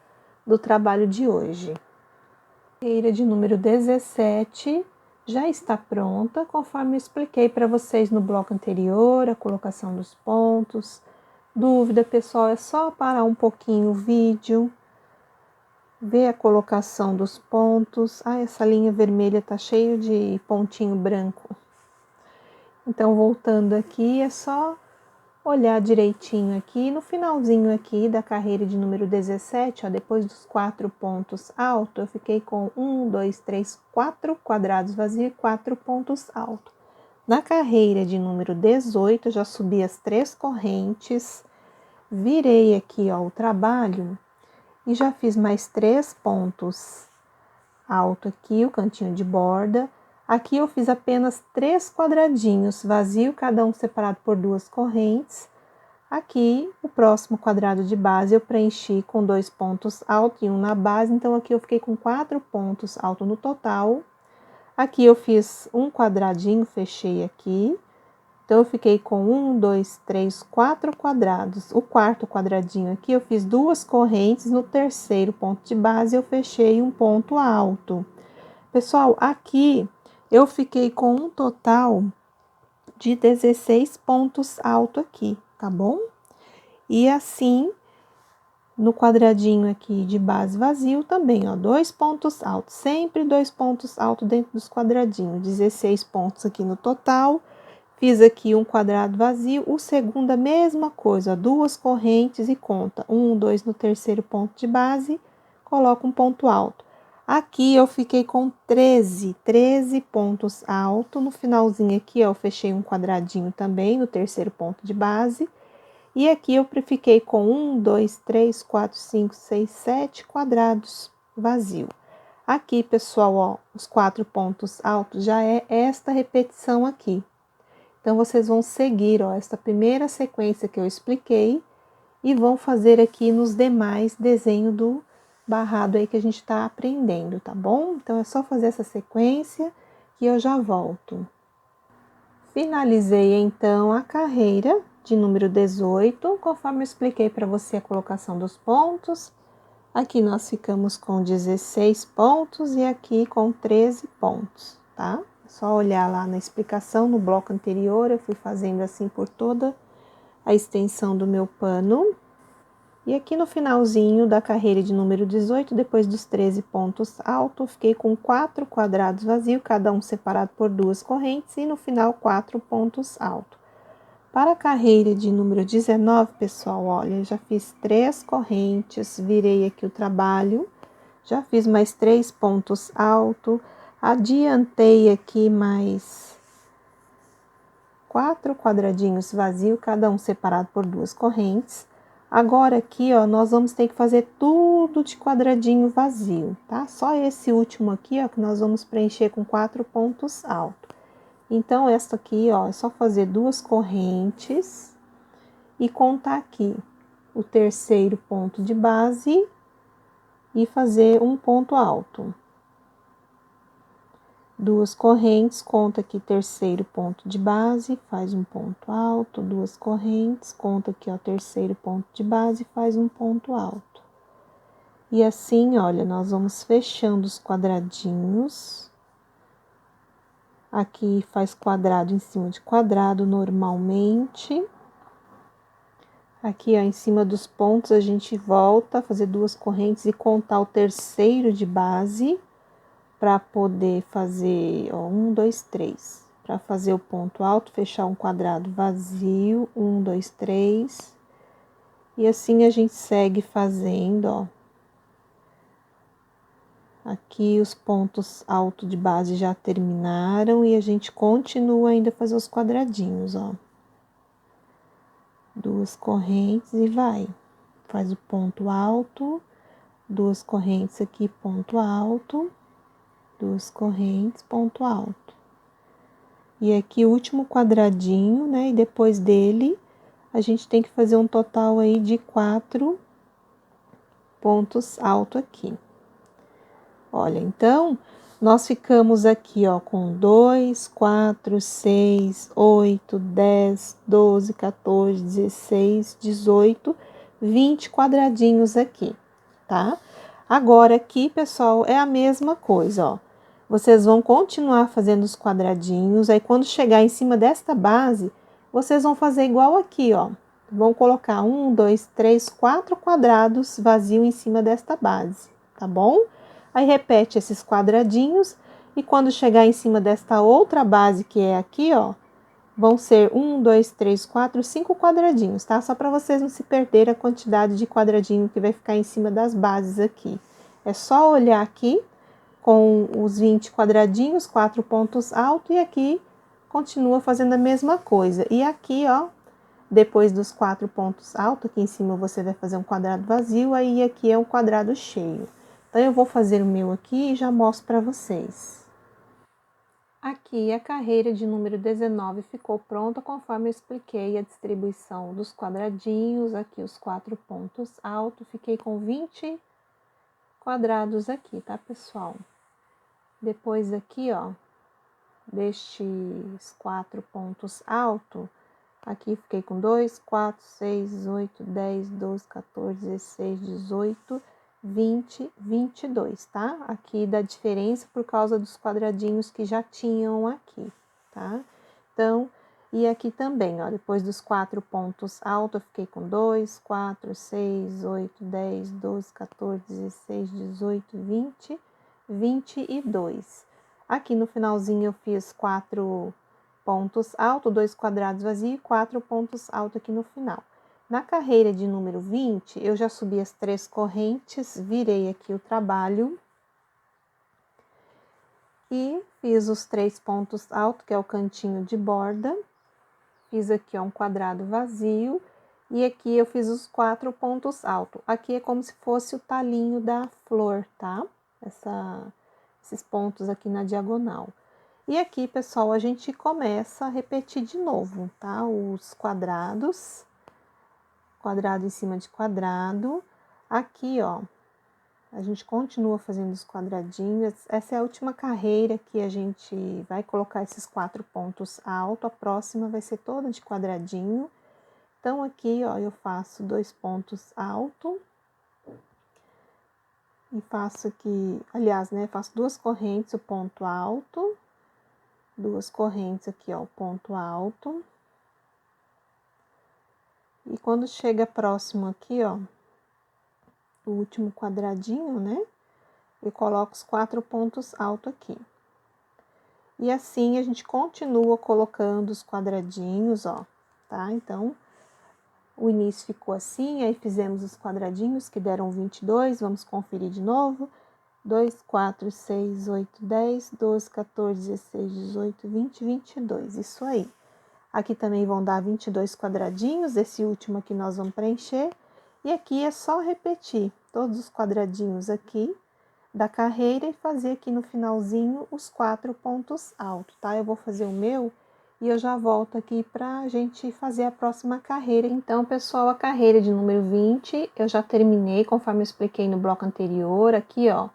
do trabalho de hoje. A carreira de número 17 já está pronta, conforme eu expliquei para vocês no bloco anterior, a colocação dos pontos. Dúvida, pessoal, é só parar um pouquinho o vídeo, ver a colocação dos pontos. Ah, essa linha vermelha tá cheio de pontinho branco. Então, voltando aqui, é só olhar direitinho aqui. No finalzinho aqui da carreira de número 17, ó, depois dos 4 pontos altos, eu fiquei com 1, 2, 3, 4 quadrados vazios e 4 pontos altos. Na carreira de número 18, eu já subi as 3 correntes, virei aqui, ó, o trabalho e já fiz mais 3 pontos alto aqui, o cantinho de borda. Aqui eu fiz apenas 3 quadradinhos vazio, cada um separado por 2 correntes. Aqui, o próximo quadrado de base eu preenchi com 2 pontos altos e um na base, então aqui eu fiquei com 4 pontos altos no total. Aqui eu fiz um quadradinho, fechei aqui. Então, eu fiquei com 1, 2, 3, 4 quadrados. O quarto quadradinho aqui, eu fiz 2 correntes. No terceiro ponto de base, eu fechei um ponto alto. Pessoal, aqui eu fiquei com um total de 16 pontos alto aqui, tá bom? E assim, no quadradinho aqui de base vazio também, ó, 2 pontos altos. Sempre 2 pontos altos dentro dos quadradinhos. 16 pontos aqui no total. Fiz aqui um quadrado vazio, o segundo a mesma coisa, 2 correntes e conta 1, 2 no terceiro ponto de base, coloco um ponto alto. Aqui eu fiquei com 13 pontos altos, no finalzinho aqui, ó, eu fechei um quadradinho também no terceiro ponto de base, E aqui eu fiquei com 1, 2, 3, 4, 5, 6, 7 quadrados vazio. Aqui, pessoal, ó, os 4 pontos altos já é esta repetição aqui. Então, vocês vão seguir, ó, esta primeira sequência que eu expliquei e vão fazer aqui nos demais desenhos do barrado aí que a gente tá aprendendo, tá bom? Então, é só fazer essa sequência que eu já volto. Finalizei, então, a carreira de número 18, conforme eu expliquei para você a colocação dos pontos. Aqui nós ficamos com 16 pontos e aqui com 13 pontos, tá? É só olhar lá na explicação, no bloco anterior, eu fui fazendo assim por toda a extensão do meu pano. E aqui no finalzinho da carreira de número 18, depois dos 13 pontos altos, fiquei com 4 quadrados vazios, cada um separado por 2 correntes, e no final 4 pontos altos. Para a carreira de número 19, pessoal, olha, eu já fiz 3 correntes, virei aqui o trabalho, já fiz mais 3 pontos altos, adiantei aqui mais 4 quadradinhos vazios, cada um separado por 2 correntes. Agora aqui, ó, nós vamos ter que fazer tudo de quadradinho vazio, tá? Só esse último aqui, ó, que nós vamos preencher com 4 pontos altos. Então, esta aqui, ó, é só fazer 2 correntes e contar aqui o terceiro ponto de base e fazer um ponto alto. 2 correntes, conta aqui terceiro ponto de base, faz um ponto alto, 2 correntes, conta aqui ó, terceiro ponto de base, faz um ponto alto. E assim, olha, nós vamos fechando os quadradinhos. Aqui faz quadrado em cima de quadrado normalmente. Aqui, ó, em cima dos pontos, a gente volta a fazer 2 correntes e contar o terceiro de base para poder fazer, ó, 1, 2, 3. Para fazer o ponto alto, fechar um quadrado vazio, 1, 2, 3. E assim a gente segue fazendo, ó. Aqui os pontos altos de base já terminaram e a gente continua ainda a fazer os quadradinhos, ó. 2 correntes e vai. Faz o ponto alto, 2 correntes aqui, ponto alto, 2 correntes, ponto alto. E aqui o último quadradinho, né? E depois dele, a gente tem que fazer um total aí de 4 pontos altos aqui. Olha, então, nós ficamos aqui, ó, com 2, 4, 6, 8, 10, 12, 14, 16, 18, 20 quadradinhos aqui, tá? Agora, aqui, pessoal, é a mesma coisa, ó. Vocês vão continuar fazendo os quadradinhos, aí quando chegar em cima desta base, vocês vão fazer igual aqui, ó. Vão colocar 1, 2, 3, 4 quadrados vazios em cima desta base, tá bom? Aí, repete esses quadradinhos e quando chegar em cima desta outra base, que é aqui, ó, vão ser 1, 2, 3, 4, 5 quadradinhos, tá? Só para vocês não se perderem a quantidade de quadradinho que vai ficar em cima das bases aqui. É só olhar aqui com os 20 quadradinhos, 4 pontos altos e aqui continua fazendo a mesma coisa. E aqui, ó, depois dos 4 pontos altos, aqui em cima você vai fazer um quadrado vazio, aí aqui é um quadrado cheio. Então, eu vou fazer o meu aqui e já mostro para vocês. Aqui, a carreira de número 19 ficou pronta, conforme eu expliquei a distribuição dos quadradinhos. Aqui, os 4 pontos altos, fiquei com 20 quadrados aqui, tá, pessoal? Depois aqui, ó, destes 4 pontos altos, aqui fiquei com 2, 4, 6, 8, 10, 12, 14, 16, 18, 20, 22, tá? Aqui dá diferença por causa dos quadradinhos que já tinham aqui, tá? Então, e aqui também, ó, depois dos 4 pontos altos, eu fiquei com 2, 4, 6, 8, 10, 12, 14, 16, 18, 20, 22. Aqui no finalzinho eu fiz 4 pontos altos, 2 quadrados vazios e 4 pontos altos aqui no final. Na carreira de número 20, eu já subi as 3 correntes, virei aqui o trabalho e fiz os 3 pontos altos, que é o cantinho de borda. Fiz aqui ó, um quadrado vazio E aqui eu fiz os 4 pontos altos. Aqui é como se fosse o talinho da flor, tá? Esses pontos aqui na diagonal. E aqui, pessoal, a gente começa a repetir de novo, tá? Os quadrados, quadrado em cima de quadrado. Aqui, ó, a gente continua fazendo os quadradinhos. Essa é a última carreira que a gente vai colocar esses 4 pontos altos. A próxima vai ser toda de quadradinho. Então, aqui, ó, eu faço 2 pontos altos. E faço aqui, aliás, né, faço 2 correntes, o ponto alto. 2 correntes aqui, ó, o ponto alto. E quando chega próximo aqui, ó, o último quadradinho, né, eu coloco os 4 pontos altos aqui. E assim a gente continua colocando os quadradinhos, ó, tá? Então, o início ficou assim, aí fizemos os quadradinhos que deram 22, vamos conferir de novo. 2, 4, 6, 8, 10, 12, 14, 16, 18, 20, 22, isso aí. Aqui também vão dar 22 quadradinhos, esse último aqui nós vamos preencher. E aqui é só repetir todos os quadradinhos aqui da carreira e fazer aqui no finalzinho os 4 pontos altos, tá? Eu vou fazer o meu e eu já volto aqui pra gente fazer a próxima carreira. Então, pessoal, a carreira de número 20 eu já terminei, conforme eu expliquei no bloco anterior. Aqui, ó,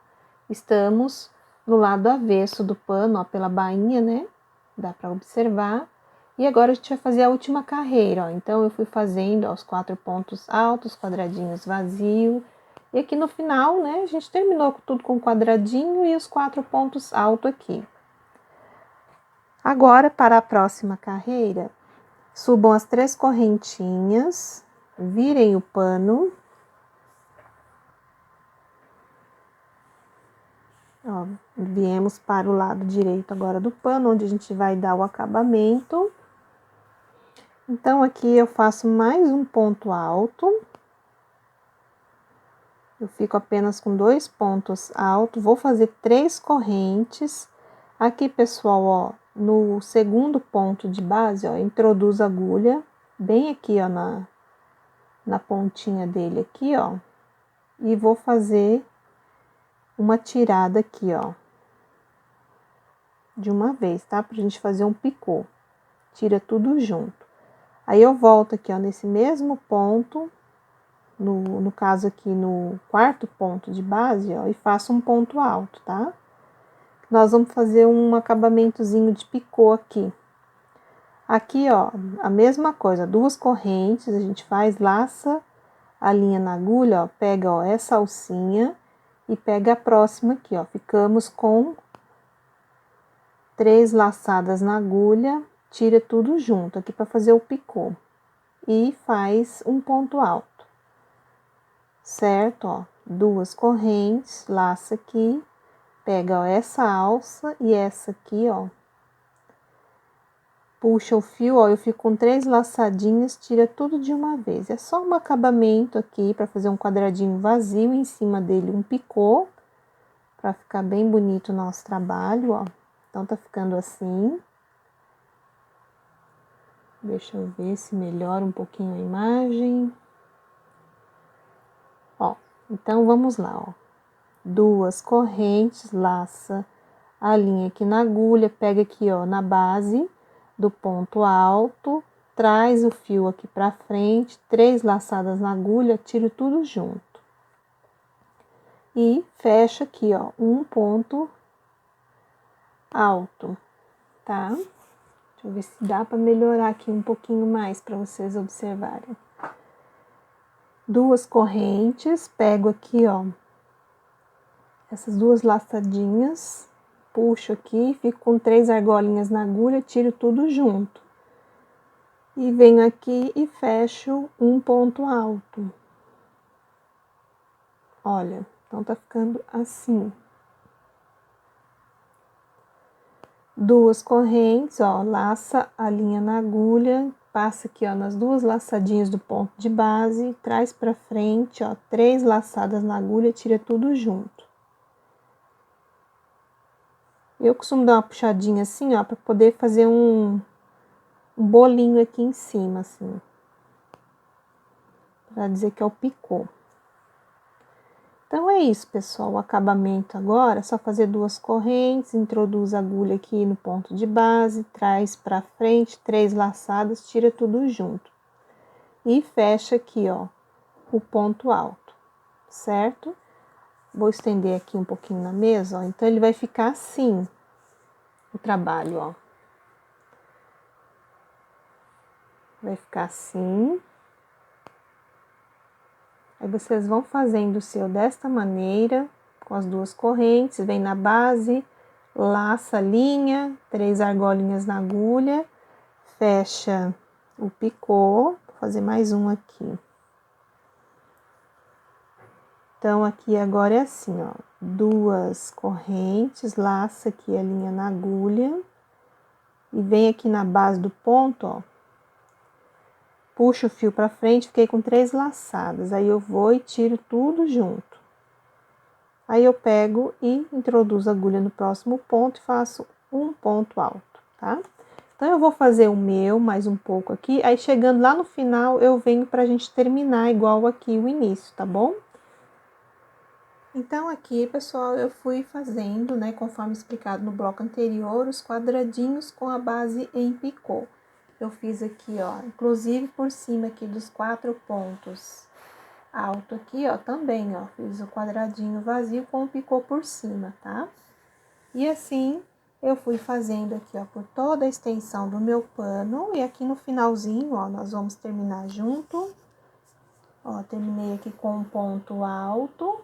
estamos no lado avesso do pano, ó, pela bainha, né? Dá pra observar. E agora a gente vai fazer a última carreira, ó. Então, eu fui fazendo, ó, os 4 pontos altos, quadradinhos vazios. E aqui no final, né, a gente terminou tudo com quadradinho e os 4 pontos altos aqui. Agora, para a próxima carreira, subam as 3 correntinhas, virem o pano. Ó, viemos para o lado direito agora do pano, onde a gente vai dar o acabamento. Então, aqui eu faço mais um ponto alto. Eu fico apenas com 2 pontos altos, vou fazer 3 correntes. Aqui, pessoal, ó, no segundo ponto de base, ó, introduzo a agulha, bem aqui, ó, na pontinha dele aqui, ó. E vou fazer uma tirada aqui, ó, de uma vez, tá? Pra gente fazer um picô. Tira tudo junto. Aí, eu volto aqui, ó, nesse mesmo ponto, no caso aqui, no quarto ponto de base, ó, e faço um ponto alto, tá? Nós vamos fazer um acabamentozinho de picô aqui. Aqui, ó, a mesma coisa, 2 correntes, a gente faz, laça a linha na agulha, ó, pega, ó, essa alcinha e pega a próxima aqui, ó. Ficamos com 3 laçadas na agulha, tira tudo junto aqui para fazer o picô. E faz um ponto alto. Certo, ó, 2 correntes, laça aqui, pega, ó, essa alça e essa aqui, ó, puxa o fio, ó, eu fico com 3 laçadinhas, tira tudo de uma vez. É só um acabamento aqui para fazer um quadradinho vazio, em cima dele um picô, para ficar bem bonito o nosso trabalho, ó. Então, tá ficando assim. Deixa eu ver se melhora um pouquinho a imagem. Ó, então, vamos lá, ó. 2 correntes, laça a linha aqui na agulha, pega aqui, ó, na base do ponto alto, traz o fio aqui pra frente, 3 laçadas na agulha, tiro tudo junto. E fecha aqui, ó, um ponto alto, tá? Deixa eu ver se dá pra melhorar aqui um pouquinho mais pra vocês observarem. 2 correntes, pego aqui, ó, essas 2 laçadinhas, puxo aqui, fico com 3 argolinhas na agulha, tiro tudo junto. E venho aqui e fecho um ponto alto. Olha, então tá ficando assim. 2 correntes, ó, laça a linha na agulha, passa aqui, ó, nas 2 laçadinhas do ponto de base, traz pra frente, ó, 3 laçadas na agulha, tira tudo junto. Eu costumo dar uma puxadinha assim, ó, pra poder fazer um bolinho aqui em cima, assim. para dizer que é o picô. Então, é isso, pessoal. O acabamento agora é só fazer 2 correntes, introduz a agulha aqui no ponto de base, traz para frente, 3 laçadas, tira tudo junto. E fecha aqui, ó, o ponto alto, certo? Vou estender aqui um pouquinho na mesa, ó. Então, ele vai ficar assim, o trabalho, ó. Vai ficar assim. Aí, vocês vão fazendo o seu desta maneira, com as 2 correntes, vem na base, laça a linha, 3 argolinhas na agulha, fecha o picô, vou fazer mais um aqui. Então, aqui agora é assim, ó, 2 correntes, laça aqui a linha na agulha, e vem aqui na base do ponto, ó, puxo o fio pra frente, fiquei com 3 laçadas, aí eu vou e tiro tudo junto. Aí eu pego e introduzo a agulha no próximo ponto e faço um ponto alto, tá? Então, eu vou fazer o meu mais um pouco aqui, aí chegando lá no final, eu venho pra gente terminar igual aqui o início, tá bom? Então, aqui, pessoal, eu fui fazendo, né, conforme explicado no bloco anterior, os quadradinhos com a base em picô. Eu fiz aqui, ó, inclusive por cima aqui dos 4 pontos alto aqui, ó, também, ó, fiz o quadradinho vazio com o picô por cima, tá? E assim, eu fui fazendo aqui, ó, por toda a extensão do meu pano, e aqui no finalzinho, ó, nós vamos terminar junto. Ó, terminei aqui com um ponto alto,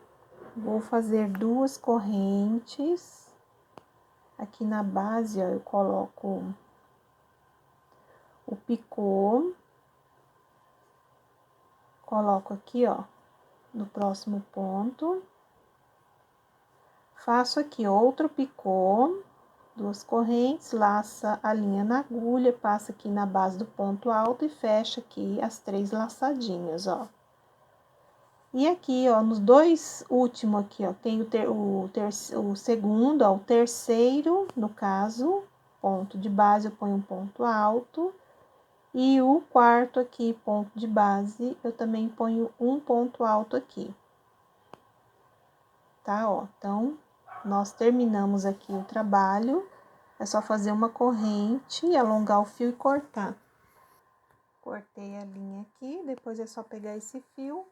vou fazer 2 correntes. Aqui na base, ó, eu coloco o picô. Coloco aqui, ó, no próximo ponto. Faço aqui outro picô, 2 correntes, laça a linha na agulha, passa aqui na base do ponto alto e fecha aqui as 3 laçadinhas, ó. E aqui, ó, nos 2 últimos aqui, ó, tem o segundo, ó, o terceiro, no caso, ponto de base, eu ponho um ponto alto. E o quarto aqui, ponto de base, eu também ponho um ponto alto aqui. Tá, ó, então, nós terminamos aqui o trabalho, é só fazer uma corrente, alongar o fio e cortar. Cortei a linha aqui, depois é só pegar esse fio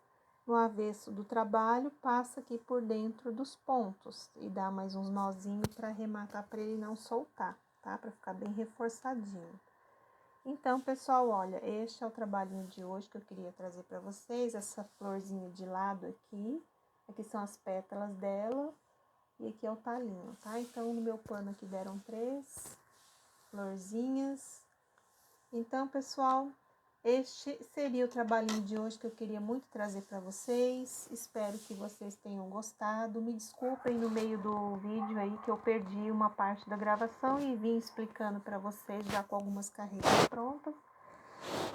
no avesso do trabalho, passa aqui por dentro dos pontos e dá mais uns nozinhos para arrematar para ele não soltar, tá? Para ficar bem reforçadinho. Então, pessoal, olha, este é o trabalhinho de hoje que eu queria trazer para vocês, essa florzinha de lado aqui. Aqui são as pétalas dela e aqui é o talinho, tá? Então, no meu pano aqui deram 3 florzinhas. Então, pessoal, este seria o trabalhinho de hoje que eu queria muito trazer para vocês. Espero que vocês tenham gostado. Me desculpem no meio do vídeo aí que eu perdi uma parte da gravação e vim explicando para vocês já com algumas carreiras prontas.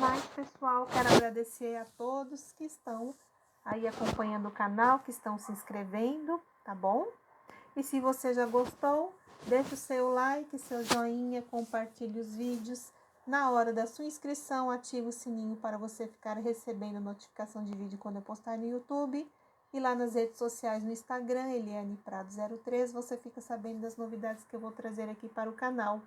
Mas, pessoal, quero agradecer a todos que estão aí acompanhando o canal, que estão se inscrevendo, tá bom? E se você já gostou, deixa o seu like, seu joinha, compartilhe os vídeos. Na hora da sua inscrição, ative o sininho para você ficar recebendo notificação de vídeo quando eu postar no YouTube. E lá nas redes sociais, no Instagram, Eliane Prado 03, você fica sabendo das novidades que eu vou trazer aqui para o canal.